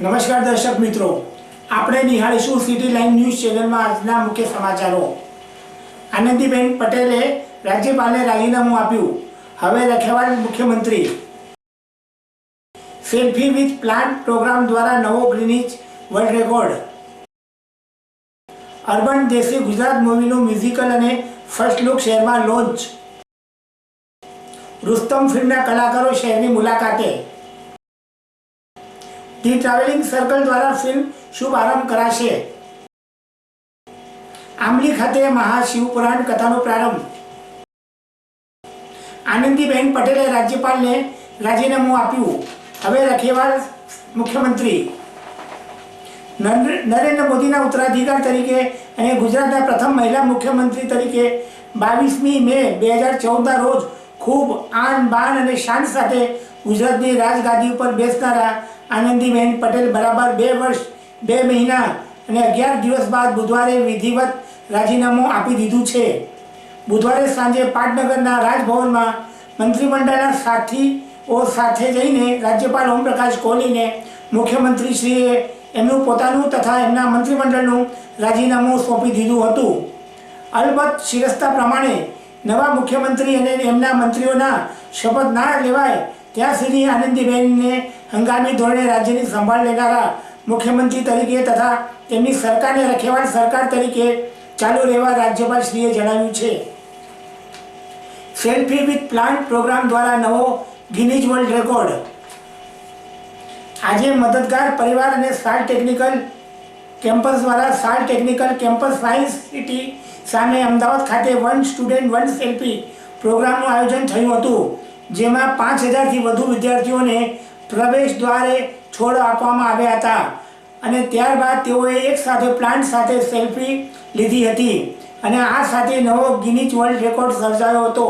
નમસ્કાર દર્શક મિત્રો, આપણે નિહાળીશું સિટી લાઈન ન્યૂઝ ચેનલમાં આજના મુખ્ય સમાચારો। આનંદીબેન પટેલે રાજ્યપાલને રાજીનામું આપ્યું, હવે રખેવાળ મુખ્યમંત્રી। સેલ્ફી વિથ પ્લાન્ટ પ્રોગ્રામ દ્વારા નવો ગ્રીનિચ વર્લ્ડ રેકોર્ડ। અર્બન દેશી ગુજરાત મૂવીનું મ્યુઝિકલ અને ફર્સ્ટ લુક શહેરમાં લોન્ચ। રુસ્તમ ફિલ્મના કલાકારો શહેરની મુલાકાતે। ધી ટ્રાવેલિંગ સર્કલ દ્વારા ફિલ્મ શુભારંભ કરાશે। આંબલી ખાતે મહાશિવપુરાણ કથાનો પ્રારંભ। આનંદીબેન પટેલે રાજ્યપાલને રાજીનામું આપ્યું, હવે રખેવાળ મુખ્યમંત્રી। નરેન્દ્ર મોદીના ઉત્તરાધિકાર તરીકે અને ગુજરાતના પ્રથમ મહિલા મુખ્યમંત્રી તરીકે 22મી મે 2014ના રોજ ખૂબ આન બાન અને શાન સાથે ગુજરાતની રાજગાદી ઉપર બેસનારા આનંદીબેન પટેલ બરાબર 2 વર્ષ 2 મહિના અને 11 દિવસ બાદ બુધવારે વિધિવત રાજીનામું આપી દીધું છે। બુધવારે સાંજે પાટનગરના રાજભવનમાં મંત્રીમંડળના સાથીઓ સાથે જઈને રાજ્યપાલ ઓમપ્રકાશ કોહલીને મુખ્યમંત્રીશ્રીએ એમનું પોતાનું તથા એમના મંત્રીમંડળનું રાજીનામું સોંપી દીધું હતું। અલબત્ત શિરસ્તા પ્રમાણે નવા મુખ્યમંત્રી અને એમના મંત્રીઓના શપથ ના લેવાય ત્યાં સુધી આનંદીબેનને હંગામી ધોરણે રાજ્યની સંભાળ લેનારા મુખ્યમંત્રી તરીકે તથા તેમની સરકારને રખેવાળ સરકાર તરીકે ચાલુ રહેવા રાજ્યપાલશ્રીએ જણાવ્યું છે। સેલ્ફી વિથ પ્લાન્ટ પ્રોગ્રામ દ્વારા નવો ગિનીજ વર્લ્ડ રેકોર્ડ। આજે મદદગાર પરિવાર અને સાલ ટેકનિકલ કેમ્પસ દ્વારા સાલ ટેકનિકલ કેમ્પસ સાયન્સ સિટી સામે અમદાવાદ ખાતે 1 સ્ટુડન્ટ 1 સેલ્ફી પ્રોગ્રામનું આયોજન થયું હતું, જેમાં 5000થી વધુ વિદ્યાર્થીઓને પ્રવેશ દ્વારે છોડ આપવામાં આવ્યા હતા અને ત્યારબાદ તેઓએ એક સાથે પ્લાન્ટ સાથે સેલ્ફી લીધી હતી અને આ સાથે નવો ગિનીજ વર્લ્ડ રેકોર્ડ સર્જાયો હતો।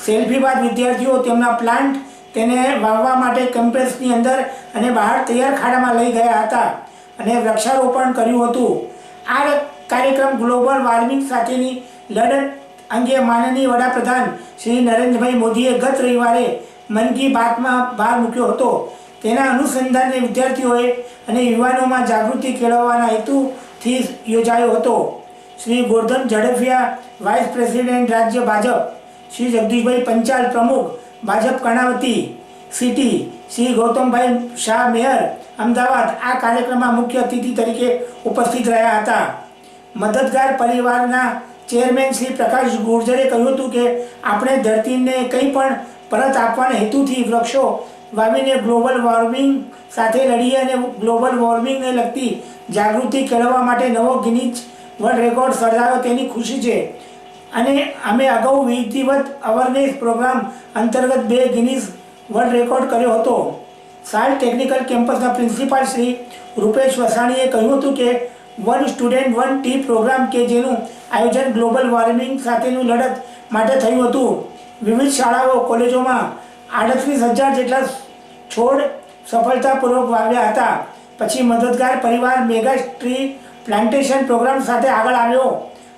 સેલ્ફી બાદ વિદ્યાર્થીઓ તેમના પ્લાન્ટ તેને વાવવા માટે કેમ્પસની અંદર અને બહાર તૈયાર ખાડામાં લઈ ગયા હતા અને વૃક્ષારોપણ કર્યું હતું। આ કાર્યક્રમ ગ્લોબલ વોર્મિંગ સાથેની લડત અંગે માનનીય વડાપ્રધાન શ્રી નરેન્દ્રભાઈ મોદીએ ગત રવિવારે મન કી બાતમાં ભાર મૂક્યો હતો। તેના અનુસંધાને વિદ્યાર્થીઓએ અને યુવાનોમાં જાગૃતિ કેળવવાના હેતુથી યોજાયો હતો। શ્રી ગોરધન ઝડફિયા વાઇસ પ્રેસિડેન્ટ રાજ્ય ભાજપ, શ્રી જગદીશભાઈ પંચાલ પ્રમુખ ભાજપ કર્ણાવતી સિટી, શ્રી ગૌતમભાઈ શાહ મેયર અમદાવાદ આ કાર્યક્રમમાં મુખ્ય અતિથિ તરીકે ઉપસ્થિત રહ્યા હતા। મદદગાર પરિવારના ચેરમેન શ્રી પ્રકાશ ગુર્જરે કહ્યું હતું કે આપણે ધરતીને કંઈ પણ પરત આપવાના હેતુથી વૃક્ષો વાવીને ગ્લોબલ વોર્મિંગ સાથે લડીએ અને ગ્લોબલ વોર્મિંગને લગતી જાગૃતિ કેળવવા માટે નવો ગિનીજ વર્લ્ડ રેકોર્ડ સર્જાયો તેની ખુશી છે અને અમે અગાઉ વિધિવત અવેરનેસ પ્રોગ્રામ અંતર્ગત 2 ગિનીજ વર્લ્ડ રેકોર્ડ કર્યો હતો। સાલ ટેકનિકલ કેમ્પસના પ્રિન્સિપાલ શ્રી રૂપેશ વસાણીએ કહ્યું હતું કે 1 સ્ટુડન્ટ 1 ટી પ્રોગ્રામ કે જેનું આયોજન ગ્લોબલ વોર્મિંગ સાથેનું લડત માટે થયું હતું। વિવિધ શાળાઓ કોલેજોમાં 38,000 જેટલા છોડ સફળતાપૂર્વક વાવ્યા હતા। પછી મદદગાર પરિવાર મેગા ટ્રી પ્લાન્ટેશન પ્રોગ્રામ સાથે આગળ આવ્યો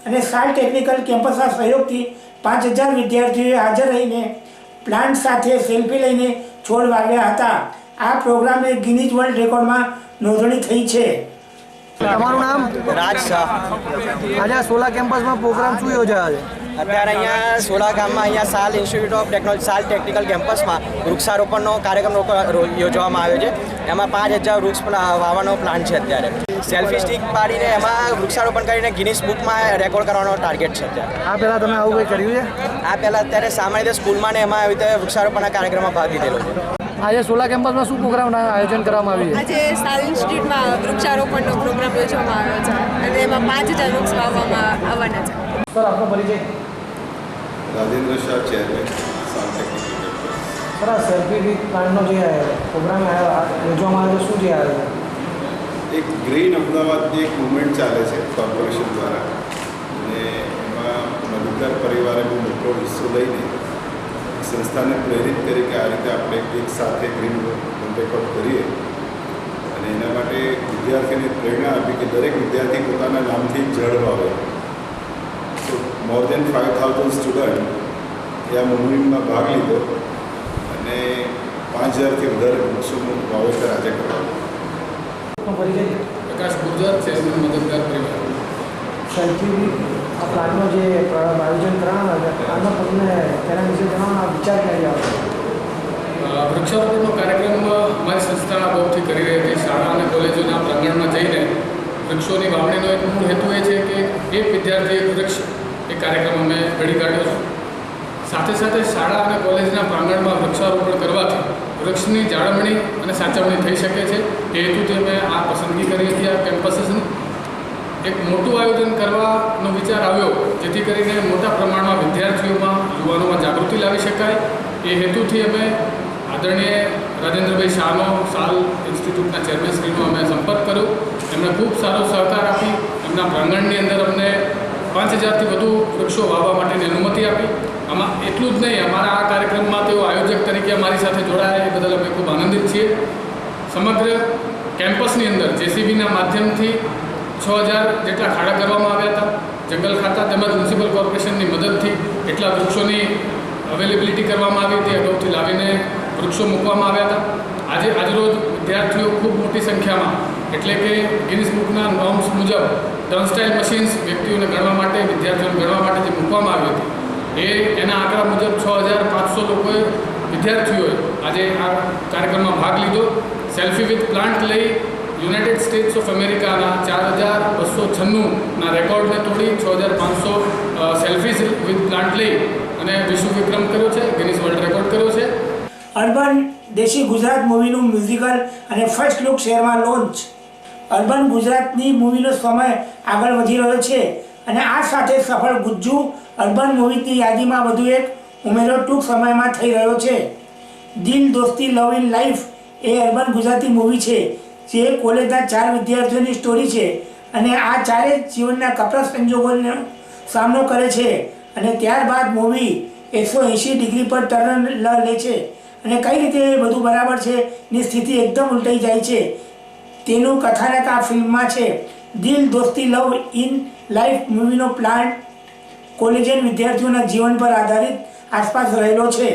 અને સાલ ટેકનિકલ કેમ્પસના સહયોગથી 5000 વિદ્યાર્થીઓએ હાજર રહીને પ્લાન્ટ સાથે સેલ્ફી લઈને છોડ વાવ્યા હતા। આ પ્રોગ્રામને ગિનીજ વર્લ્ડ રેકોર્ડમાં નોંધણી થઈ છે। તમારું નામ? રાજ શાહ। આજે સોલા કેમ્પસમાં પ્રોગ્રામ શું યોજાયો છે? અત્યારે અહીંયા સોલા ગામમાં અહીંયા સાલ ઇન્સ્ટિટ્યૂટ ઓફ ટેકનોલોજી સાલ ટેકનિકલ કેમ્પસમાં વૃક્ષારોપણનો કાર્યક્રમ યોજવામાં આવ્યો છે। એમાં 5000 વૃક્ષ વાવવાનો પ્લાન છે। અત્યારે સેલ્ફી સ્ટિક પાડીને એમાં વૃક્ષારોપણ કરીને ગિનીસ બુકમાં રેકોર્ડ કરવાનો ટાર્ગેટ છે। અત્યારે આ પહેલાં તમે આવું કંઈ કર્યું છે? આ પહેલાં અત્યારે સામાન્ય રીતે સ્કૂલમાં ને એમાં આવી રીતે વૃક્ષારોપણના કાર્યક્રમમાં ભાગ લીધેલો છે। આજે સોલા કેમ્પસમાં શું પ્રોગ્રામનું આયોજન કરવામાં આવ્યું છે? આજે સાલ ઇન્સ્ટિટ્યૂટમાં વૃક્ષારોપણનો પ્રોગ્રામ યોજવામાં આવ્યો છે અને એમાં 5000 વૃક્ષ વાવવામાં આવવાના છે। સર, આપનો પરિચય? રાજેન્દ્ર શાહ, ચેરમેન, સાલ ટેકનિકલ કેમ્પસ। સર, આ સેલ્ફી વિથ પ્લાન્ટનો જે પ્રોગ્રામ યોજવામાં આવ્યો શું છે? એક ગ્રીન અમદાવાદની એક મુવમેન્ટ ચાલે છે કોર્પોરેશન દ્વારા અને એમાં મદદગાર પરિવારે બહુ મોટો હિસ્સો લઈને સંસ્થાને પ્રેરિત કરી કે આ રીતે આપણે એક સાથે ગ્રીન વર્લ્ડ રેકોર્ડ કરીએ અને એના માટે વિદ્યાર્થીને પ્રેરણા આપી કે દરેક વિદ્યાર્થી પોતાના નામથી ઝાડ વાવે। તો મોર દેન 5000 સ્ટુડન્ટ એ આ મુવમેન્ટમાં ભાગ લીધો અને 5000થી વધારે વૃક્ષોનું વાવેતર આજે કરવામાં। આપનો પરિચય? પ્રકાશ ગુર્જર, ચેરમેન મદદગાર પરિવાર. સેલ્ફી આ પ્લાનનો જે આયોજન કરાવવાનો આનો તમને તેના વિશે જણાવવાનો વિચાર ક્યારે આવ્યો? વૃક્ષારોપણનો કાર્યક્રમ અમારી સંસ્થા બહુથી કરી રહી હતી. શાળા અને કોલેજોના પ્રાંગણમાં જઈને વૃક્ષોની વાવણીનો એક મૂળ હેતુ એ છે કે એક વિદ્યાર્થી એક વૃક્ષ એ કાર્યક્રમ અમે ઘડી કાઢ્યો છે. સાથે સાથે શાળા અને કોલેજના પ્રાંગણમાં વૃક્ષારોપણ કરવાથી વૃક્ષની જાળવણી અને સાચવણી થઈ શકે છે. એ હેતુથી અમે આ પસંદગી કરી હતી આ કેમ્પસીસની. એક મોટું આયોજન કરવાનો વિચાર આવ્યો જેથી કરીને મોટા પ્રમાણમાં વિદ્યાર્થીઓમાં યુવાનોમાં જાગૃતિ લાવી શકાય. એ હેતુથી અમે આદરણીય રાજેન્દ્રભાઈ શાહનો સાલ ઇન્સ્ટિટ્યૂટના ચેરમેનશ્રીનો અમે સંપર્ક કર્યો. એમણે ખૂબ સારો સહકાર આપી. એમના પ્રાંગણની અંદર અમને 5000થી વધુ વૃક્ષો વાવવા માટેની અનુમતિ આપી. આમાં એટલું જ નહીં, અમારા આ કાર્યક્રમમાં તેઓ આયોજક તરીકે અમારી સાથે જોડાયા એ બદલ અમે ખૂબ આનંદિત છીએ. સમગ્ર કેમ્પસની અંદર જેસીબીના માધ્યમથી 6000 જેટલા ખાડા કરવામાં આવ્યા હતા. જંગલ ખાતા તેમજ મ્યુનિસિપલ કોર્પોરેશનની મદદથી એટલા વૃક્ષોની અવેલેબિલિટી કરવામાં આવી હતી. અગાઉથી લાવીને વૃક્ષો મૂકવામાં આવ્યા હતા. આજરોજ વિદ્યાર્થીઓ ખૂબ મોટી સંખ્યામાં, એટલે કે ગિનિસ બુકના નોર્મ્સ મુજબ ટર્નસ્ટાઇલ મશીન્સ વ્યક્તિઓને ગણવા માટે, વિદ્યાર્થીઓને ગણવા માટે જે મૂકવામાં આવી હતી એના આંકડા મુજબ 6500 લોકોએ, વિદ્યાર્થીઓએ આજે આ કાર્યક્રમમાં ભાગ લીધો. સેલ્ફી વિથ પ્લાન્ટ લઈ યુનાઇટેડ સ્ટેટ્સ ઓફ અમેરિકાના 4296ના રેકોર્ડને તોડી 6500 સેલ્ફીઝ વિથ પ્લાન્ટ લઈ અને વિશ્વ વિક્રમ કર્યો છે, ગિનિસ વર્લ્ડ રેકોર્ડ કર્યો છે. અર્બન દેશી ગુજરાત મૂવીનું મ્યુઝિકલ અને ફર્સ્ટ લુક શહેરમાં લોન્ચ. અર્બન ગુજરાતની મૂવીનો સમય આગળ વધી રહ્યો છે અને આ સાથે સફળ ગુજ્જુ અર્બન મૂવીની યાદીમાં વધુ એક ઉમેરો ટૂંક સમયમાં થઈ રહ્યો છે. Dil Dosti love in life એ અર્બન ગુજરાતી મૂવી છે જે કોલેજના 4 વિદ્યાર્થીઓની સ્ટોરી છે અને આ ચારેય જીવનના કપરા સંજોગોનો સામનો કરે છે અને ત્યારબાદ મૂવી 180 ડિગ્રી પર ટર્ન લે છે અને કઈ રીતે બધું બરાબર છે ની સ્થિતિ એકદમ ઉલટાઈ જાય છે તેનું કથાનક આ ફિલ્મમાં છે. Dil Dosti love in life મૂવીનો plant collegian વિદ્યાર્થીઓના જીવન પર આધારિત આસપાસ રહેલો છે.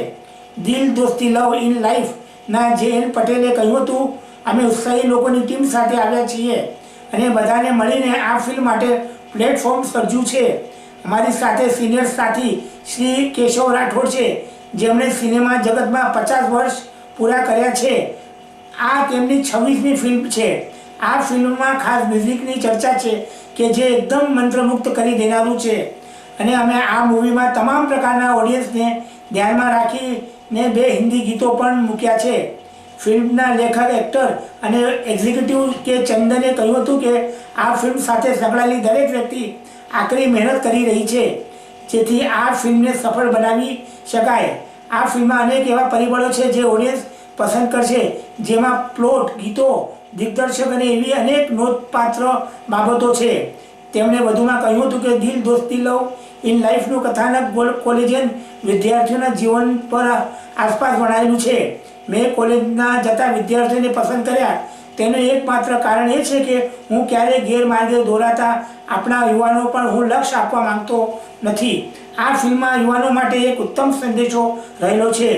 Dil Dosti love in લાઈફના જે.એન. પટેલે કહ્યું હતું, અમે ઉત્સાહી લોકોની ટીમ સાથે આવ્યા છીએ અને બધાને મળીને આ ફિલ્મ માટે પ્લેટફોર્મ સર્જ્યું છે. અમારી સાથે સિનિયર સાથી શ્રી કેશવ રાઠોડ છે જેમણે સિનેમા જગતમાં 50 વર્ષ પૂરા કર્યા છે. આ તેમની 26મી ફિલ્મ છે. આ ફિલ્મમાં ખાસ મ્યુઝિકની ચર્ચા છે કે જે એકદમ મંત્રમુગ્ધ કરી દેનારું છે અને અમે આ મૂવીમાં તમામ પ્રકારના ઓડિયન્સને ધ્યાનમાં રાખીને 2 હિન્દી ગીતો પણ મૂક્યા છે. ફિલ્મના લેખક, એક્ટર અને એક્ઝિક્યુટિવ કે ચંદને કહ્યું હતું કે આ ફિલ્મ સાથે સંકળાયેલી દરેક વ્યક્તિ આકરી મહેનત કરી રહી છે જેથી આ ફિલ્મને સફળ બનાવી શકાય. આ ફિલ્મમાં અનેક એવા પરિબળો છે જે ઓડિયન્સ પસંદ કરશે, જેમાં પ્લોટ, ગીતો, દિગ્દર્શક અને એવી અનેક નોંધપાત્ર બાબતો છે. તેમણે વધુમાં કહ્યું હતું કે દિલ દોસ્તી લવ ઇન લાઈફનું કથાનક કોલેજિયન વિદ્યાર્થીઓના જીવન પર આસપાસ બનાવેલું છે. મેં કોલેજના જતા વિદ્યાર્થીઓને પસંદ કર્યા તેનું એકમાત્ર કારણ એ છે કે હું ક્યારેય ગેરમાર્ગે દોરાતા આપણા યુવાનો પર હું લક્ષ્ય આપવા માંગતો નથી. આ ફિલ્મમાં યુવાનો માટે એક ઉત્તમ સંદેશો રહેલો છે.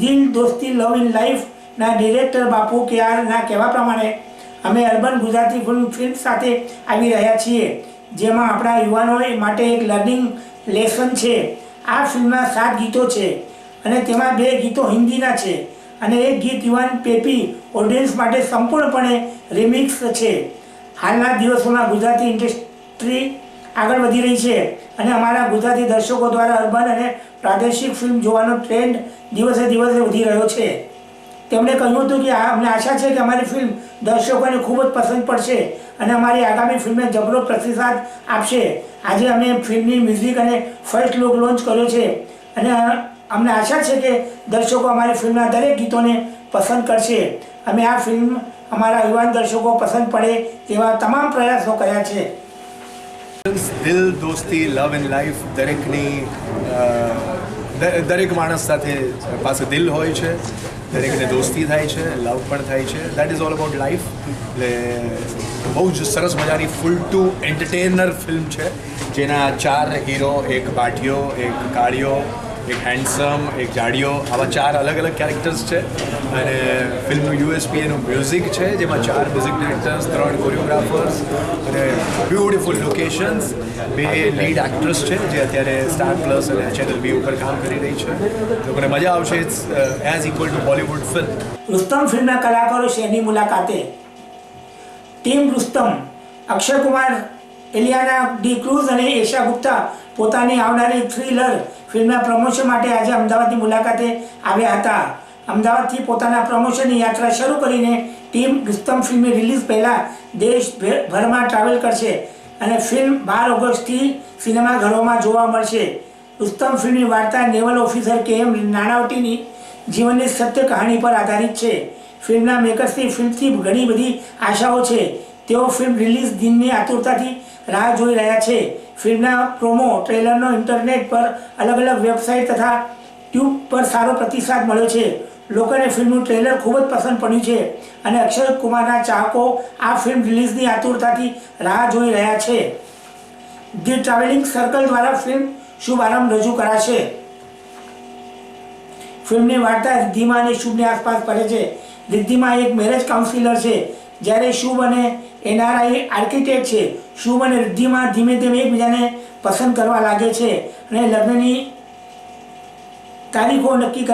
Dil Dosti love in લાઈફના director બાપુ કેઆરના કહેવા પ્રમાણે અમે અર્બન ગુજરાતી ફિલ્મ સાથે આવી રહ્યા છીએ જેમાં આપણા યુવાનો માટે એક લર્નિંગ લેસન છે. આ ફિલ્મમાં 7 ગીતો છે અને તેમાં 2 ગીતો હિન્દીના છે અને એક ગીત યુવાન પેપી ઓડિયન્સ માટે સંપૂર્ણપણે રિમિક્સ છે. હાલના દિવસોમાં ગુજરાતી ઇન્ડસ્ટ્રી આગળ વધી રહી છે અને અમારા ગુજરાતી દર્શકો દ્વારા અર્બન અને પ્રાદેશિક ફિલ્મ જોવાનો ટ્રેન્ડ દિવસે દિવસે વધી રહ્યો છે. તેમણે કહ્યું હતું કે અમને આશા છે કે અમારી ફિલ્મ દર્શકોને ખૂબ જ પસંદ પડશે અને અમારી આગામી ફિલ્મને જબરો પ્રતિસાદ આપશે. આજે અમે ફિલ્મની મ્યુઝિક અને ફર્સ્ટ લુક લોન્ચ કર્યો છે અને અમને આશા છે કે દર્શકો અમારી ફિલ્મના દરેક ગીતોને પસંદ કરશે. અમે આ ફિલ્મ અમારા યુવાન દર્શકો પસંદ પડે તેવા તમામ પ્રયાસો કર્યા છે. Dil Dosti love in life દરેક માણસ સાથે પાસે દિલ હોય છે, દરેકને દોસ્તી થાય છે, લવ પણ થાય છે. That is all about life. એટલે બહુ જ સરસ મજાની ફૂલ ટુ એન્ટરટેનર ફિલ્મ છે જેના 4 હીરો, એક બાઠિયો, એક કાળિયો એક હેન્ડસમ, એક જાડિયો, આવા 4 અલગ અલગ કેરેક્ટર્સ છે. અને ફિલ્મનું યુએસપી એનું મ્યુઝિક છે, જેમાં 4 મ્યુઝિક ડિરેક્ટર્સ, 3 કોરિયોગ્રાફર્સ અને બ્યુટિફુલ લોકેશન્સ, 2 લીડ એક્ટ્રેસ છે જે અત્યારે સ્ટાર પ્લસ અને ચેનલ બી ઉપર કામ કરી રહી છે. લોકોને મજા આવશે. It's as equal to Bollywood film. Rustom ફિલ્મના કલાકારો શહેરની મુલાકાતે. ટીમ રુસ્તમ, અક્ષય કુમાર, એલિયાના ડી ક્રુઝ અને એશા ગુપ્તા પોતાની આવનારી થ્રિલર ફિલ્મના પ્રમોશન માટે આજે અમદાવાદની મુલાકાતે આવ્યા હતા. અમદાવાદથી પોતાના પ્રમોશનની યાત્રા શરૂ કરીને ટીમ રુસ્તમ ફિલ્મની રિલીઝ પહેલાં દેશભરમાં ટ્રાવેલ કરશે અને ફિલ્મ 12 ઓગસ્ટથી સિનેમાઘરોમાં જોવા મળશે. રુસ્તમ ફિલ્મની વાર્તા નેવલ ઓફિસર KM નાણાવટીની જીવનની સત્ય કહાણી પર આધારિત છે. ફિલ્મના મેકર્સની ફિલ્મથી ઘણી બધી આશાઓ છે. તેઓ ફિલ્મ રિલીઝ દિનની આતુરતાથી રાહ જોઈ રહ્યા છે. ફિલ્મના પ્રોમો ટ્રેલરનો ઇન્ટરનેટ પર અલગ અલગ વેબસાઇટ તથા ટ્યુબ પર સારો પ્રતિસાદ મળ્યો છે. લોકોને ફિલ્મનું ટ્રેલર ખૂબ જ પસંદ પડ્યું છે અને અક્ષય કુમારના ચાહકો આ ફિલ્મ રિલીઝની આતુરતાથી રાહ જોઈ રહ્યા છે. ધી ટ્રાવેલિંગ સર્કલ દ્વારા ફિલ્મ શુભારંભ રજૂ કરાશે. ફિલ્મની વાર્તા રિદ્ધિમા અને શુભની આસપાસ ફરે છે. રિદ્ધિમા એક મેરેજ કાઉન્સિલર છે, જ્યારે શુભ અને NRI આર્કિટેક્ટ છે. શુભ અને રિદ્ધિમા ધીમે ધીમે એકબીજાને પસંદ કરવા લાગે છે અને લગ્નની તારીખો નક્કી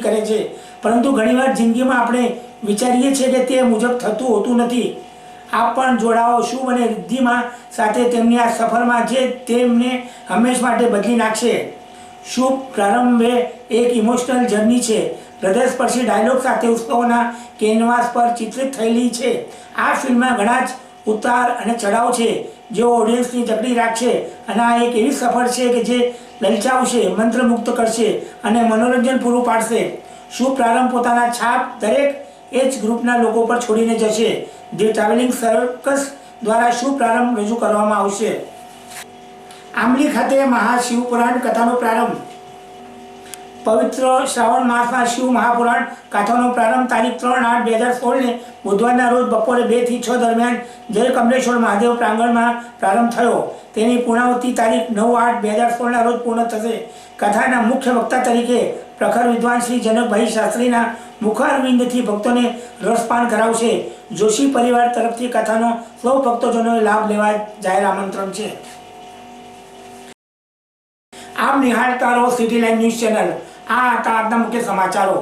કરે છે. પરંતુ ઘણીવાર જિંદગીમાં આપણે વિચારીએ છીએ કે તે મુજબ થતું હોતું નથી. આપ પણ જોડાઓ શુભ અને રિદ્ધિમા સાથે તેમની આ સફરમાં જે તેમને હંમેશ માટે બદલી નાખશે. શુભ પ્રારંભે એક ઇમોશનલ જર્ની છે. હૃદયસ્પર્શી ડાયલોગ સાથે ઉત્સવોના કેનવાસ પર ચિત્રિત થયેલી છે. આ ફિલ્મમાં ઘણા જ ઉતાર અને ચઢાવ છે જેઓ ઓડિયન્સની જકડી રાખશે અને આ એક એવી સફર છે કે જે લલચાવશે, મંત્રમુગ્ધ કરશે અને મનોરંજન પૂરું પાડશે. શુભ પ્રારંભ પોતાના છાપ દરેક એજ ગ્રુપના લોકો પર છોડીને જશે. ધી ટ્રાવેલિંગ સર્કસ દ્વારા શુભ પ્રારંભ રજૂ કરવામાં આવશે. આંબલી ખાતે મહાશિવપુરાણ કથાનો પ્રારંભ. પવિત્ર શ્રાવણ માસમાં શિવ મહાપુરાણ કથાનો પ્રારંભ તારીખ 3/8/2016 બુધવારના રોજ બપોરે 2 થી 6 દરમિયાન જય કમલેશ્વર મહાદેવ પ્રાંગણમાં પ્રારંભ થયો. તેની પૂર્ણાવૃત્તિ તારીખ 9/8/2016 રોજ પૂર્ણ થશે. કથાના મુખ્ય વક્તા તરીકે પ્રખર વિદ્વાન શ્રી જનકભાઈ શાસ્ત્રીના મુખારવિંદથી ભક્તોને રસપાન કરાવશે. જોશી પરિવાર તરફથી કથાનો સૌ ભક્તજનોએ લાભ લેવા જાહેર આમંત્રણ છે. આપ નિહાળતા રહો સિટી લાઈવ ન્યૂઝ ચેનલ. આ હતા આજના મુખ્ય સમાચારો.